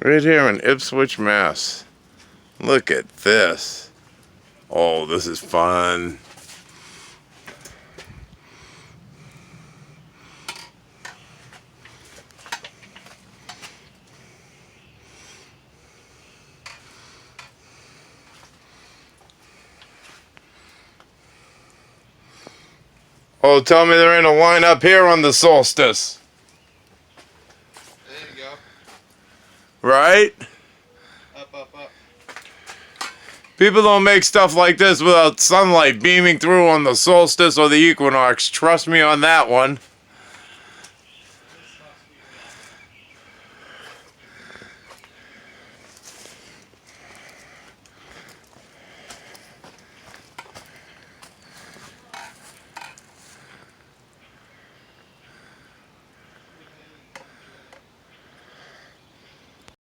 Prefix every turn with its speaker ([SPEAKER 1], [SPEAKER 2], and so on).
[SPEAKER 1] Right here in Ipswich, Mass. Look at this. Oh, this is fun. Oh, tell me there ain't a line up here on the solstice.
[SPEAKER 2] There you go.
[SPEAKER 1] Right?
[SPEAKER 2] Up, up, up.
[SPEAKER 1] People don't make stuff like this without sunlight beaming through on the solstice or the equinox. Trust me on that one.